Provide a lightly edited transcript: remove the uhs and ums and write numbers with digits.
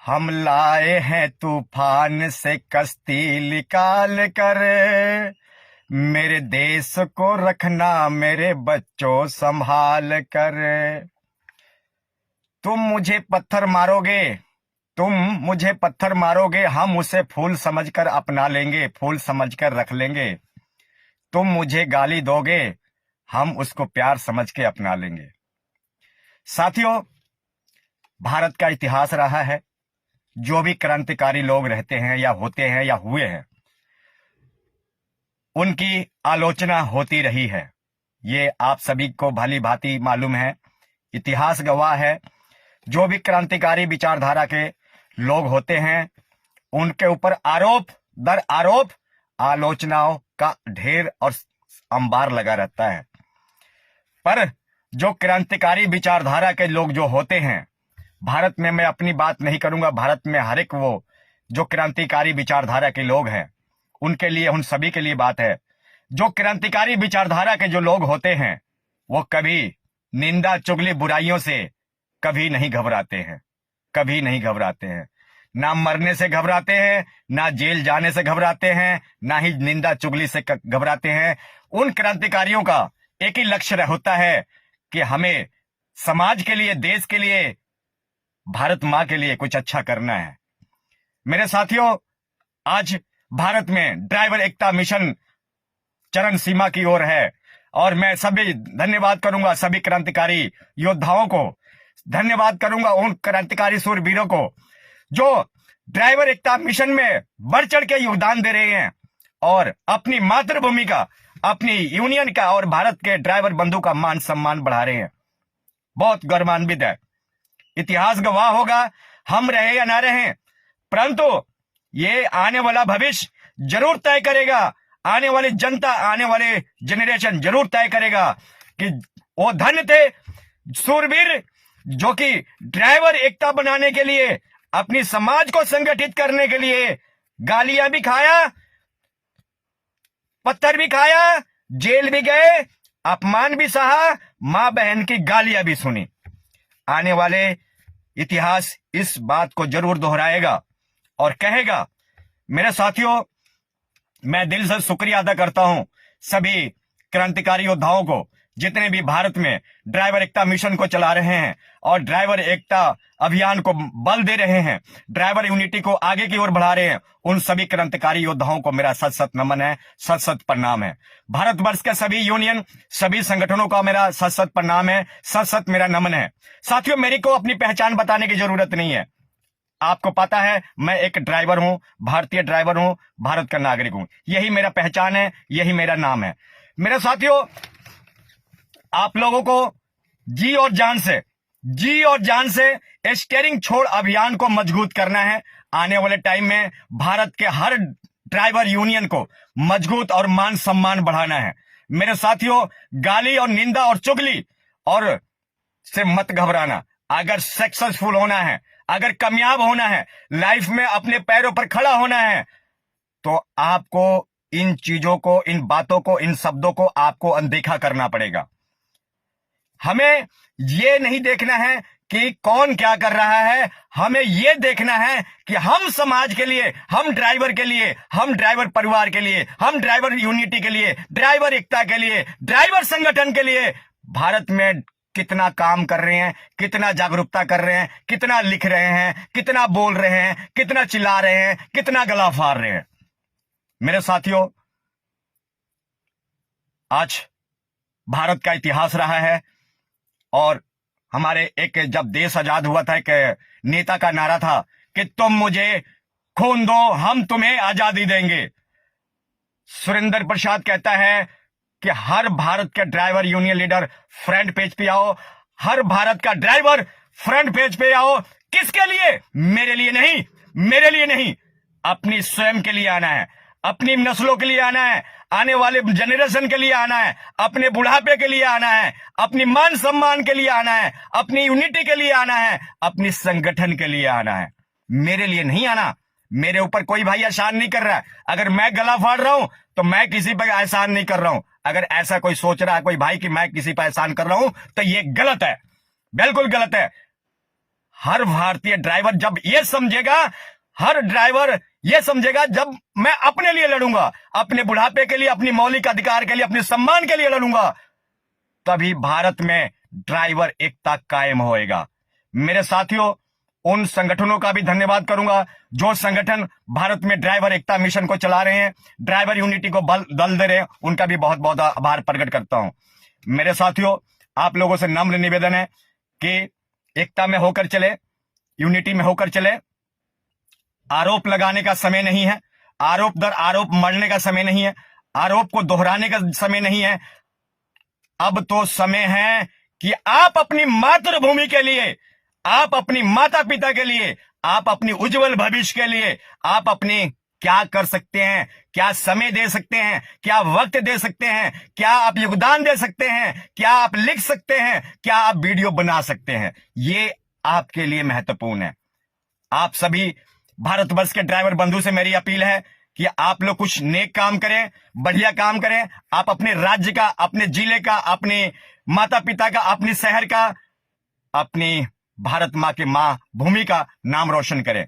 हम लाए हैं तूफान से कश्ती निकाल कर, मेरे देश को रखना मेरे बच्चों संभाल कर। तुम मुझे पत्थर मारोगे, तुम मुझे पत्थर मारोगे, हम उसे फूल समझकर अपना लेंगे, फूल समझकर रख लेंगे। तुम मुझे गाली दोगे, हम उसको प्यार समझ के अपना लेंगे। साथियों, भारत का इतिहास रहा है, जो भी क्रांतिकारी लोग रहते हैं या होते हैं या हुए हैं, उनकी आलोचना होती रही है। ये आप सभी को भली भांति मालूम है, इतिहास गवाह है। जो भी क्रांतिकारी विचारधारा के लोग होते हैं, उनके ऊपर आरोप दर आरोप आलोचनाओं का ढेर और अंबार लगा रहता है। पर जो क्रांतिकारी विचारधारा के लोग जो होते हैं, भारत में, मैं अपनी बात नहीं करूंगा, भारत में हर एक वो जो क्रांतिकारी विचारधारा के लोग हैं, उनके लिए, उन सभी के लिए बात है। जो क्रांतिकारी विचारधारा के जो लोग होते हैं, वो कभी निंदा चुगली बुराइयों से कभी नहीं घबराते हैं, कभी नहीं घबराते हैं। ना मरने से घबराते हैं, ना जेल जाने से घबराते हैं, ना ही निंदा चुगली से घबराते हैं। उन क्रांतिकारियों का एक ही लक्ष्य होता है कि हमें समाज के लिए, देश के लिए, भारत मां के लिए कुछ अच्छा करना है। मेरे साथियों, आज भारत में ड्राइवर एकता मिशन चरम सीमा की ओर है, और मैं सभी धन्यवाद करूंगा सभी क्रांतिकारी योद्धाओं को, धन्यवाद करूंगा उन क्रांतिकारी सूरवीरों को जो ड्राइवर एकता मिशन में बढ़ चढ़ के योगदान दे रहे हैं और अपनी मातृभूमि का, अपनी यूनियन का और भारत के ड्राइवर बंधु का मान सम्मान बढ़ा रहे हैं। बहुत गौरवान्वित है। इतिहास गवाह होगा, हम रहे या ना रहे, परंतु ये आने वाला भविष्य जरूर तय करेगा, आने वाली जनता, आने वाले जनरेशन जरूर तय करेगा कि वो धन्य थे सूरवीर जो कि ड्राइवर एकता बनाने के लिए, अपनी समाज को संगठित करने के लिए गालियां भी खाया, पत्थर भी खाया, जेल भी गए, अपमान भी सहा, मां बहन की गालियां भी सुनी। आने वाले इतिहास इस बात को जरूर दोहराएगा और कहेगा। मेरे साथियों, मैं दिल से शुक्रिया अदा करता हूं सभी क्रांतिकारी योद्धाओं को, जितने भी भारत में ड्राइवर एकता मिशन को चला रहे हैं और ड्राइवर एकता अभियान को बल दे रहे हैं, ड्राइवर यूनिटी को आगे की ओर बढ़ा रहे हैं। उन सभी क्रांतिकारी योद्धाओं को मेरा सत सत नमन है, सत सत प्रणाम है। भारतवर्ष के सभी यूनियन, सभी संगठनों का मेरा सत सत प्रणाम है, सत सत मेरा नमन है। साथियों, मेरे को अपनी पहचान बताने की जरूरत नहीं है। आपको पता है, मैं एक ड्राइवर हूं, भारतीय ड्राइवर हूं, भारत का नागरिक हूं। यही मेरा पहचान है, यही मेरा नाम है। मेरे साथियों, आप लोगों को जी और जान से स्टीयरिंग छोड़ अभियान को मजबूत करना है। आने वाले टाइम में भारत के हर ड्राइवर यूनियन को मजबूत और मान सम्मान बढ़ाना है। मेरे साथियों, गाली और निंदा और चुगली और से मत घबराना। अगर सक्सेसफुल होना है, अगर कामयाब होना है, लाइफ में अपने पैरों पर खड़ा होना है, तो आपको इन चीजों को, इन बातों को, इन शब्दों को आपको अनदेखा करना पड़ेगा। हमें ये नहीं देखना है कि कौन क्या कर रहा है, हमें ये देखना है कि हम समाज के लिए, हम ड्राइवर के लिए, हम ड्राइवर परिवार के लिए, हम ड्राइवर यूनिटी के लिए, ड्राइवर एकता के लिए, ड्राइवर संगठन के लिए भारत में कितना काम कर रहे हैं, कितना जागरूकता कर रहे हैं, कितना लिख रहे हैं, कितना बोल रहे हैं, कितना चिल्ला रहे हैं, कितना गला फाड़ रहे हैं। मेरे साथियों, आज भारत का इतिहास रहा है और हमारे एक, जब देश आजाद हुआ था, एक नेता का नारा था कि तुम मुझे खून दो, हम तुम्हें आजादी देंगे। सुरेंद्र प्रसाद कहता है कि हर भारत के driver union leader front page पे आओ, हर भारत का ड्राइवर फ्रंट पेज पे आओ। किसके लिए? मेरे लिए नहीं, मेरे लिए नहीं, अपनी स्वयं के लिए आना है, अपनी नस्लों के लिए आना है, आने वाले जनरेशन के लिए आना है, अपने बुढ़ापे के लिए आना है, अपनी मान सम्मान के लिए आना है, अपनी यूनिटी के लिए आना है, अपनी संगठन के लिए आना है। मेरे लिए नहीं आना। मेरे ऊपर कोई भाई एहसान नहीं कर रहा है। अगर मैं गला फाड़ रहा हूं तो मैं किसी पर एहसान नहीं कर रहा हूं। अगर ऐसा कोई सोच रहा है कोई भाई कि मैं किसी पर एहसान कर रहा हूं, तो ये गलत है, बिल्कुल गलत है। हर भारतीय ड्राइवर जब ये समझेगा, हर ड्राइवर ये समझेगा जब मैं अपने लिए लड़ूंगा, अपने बुढ़ापे के लिए, अपनी मौलिक अधिकार के लिए, अपने सम्मान के लिए लड़ूंगा, तभी भारत में ड्राइवर एकता कायम होएगा। मेरे साथियों, उन संगठनों का भी धन्यवाद करूंगा जो संगठन भारत में ड्राइवर एकता मिशन को चला रहे हैं, ड्राइवर यूनिटी को दल दे रहे हैं, उनका भी बहुत बहुत आभार प्रकट करता हूं। मेरे साथियों, आप लोगों से नम्र निवेदन है कि एकता में होकर चले, यूनिटी में होकर चले। आरोप लगाने का समय नहीं है, आरोप दर आरोप मरने का समय नहीं है, आरोप को दोहराने का समय नहीं है। अब तो समय है कि आप अपनी मातृभूमि के लिए, आप अपनी माता पिता के लिए, आप अपनी उज्जवल भविष्य के लिए, आप अपनी क्या कर सकते हैं, क्या समय दे सकते हैं, क्या वक्त दे सकते हैं, क्या आप योगदान दे सकते हैं, क्या आप लिख सकते हैं, क्या आप वीडियो बना सकते हैं, ये आपके लिए महत्वपूर्ण है। आप सभी भारतवर्ष के ड्राइवर बंधु से मेरी अपील है कि आप लोग कुछ नेक काम करें, बढ़िया काम करें। आप अपने राज्य का, अपने जिले का, अपने माता पिता का, अपने शहर का, अपनी भारत माँ के माँ भूमि का नाम रोशन करें।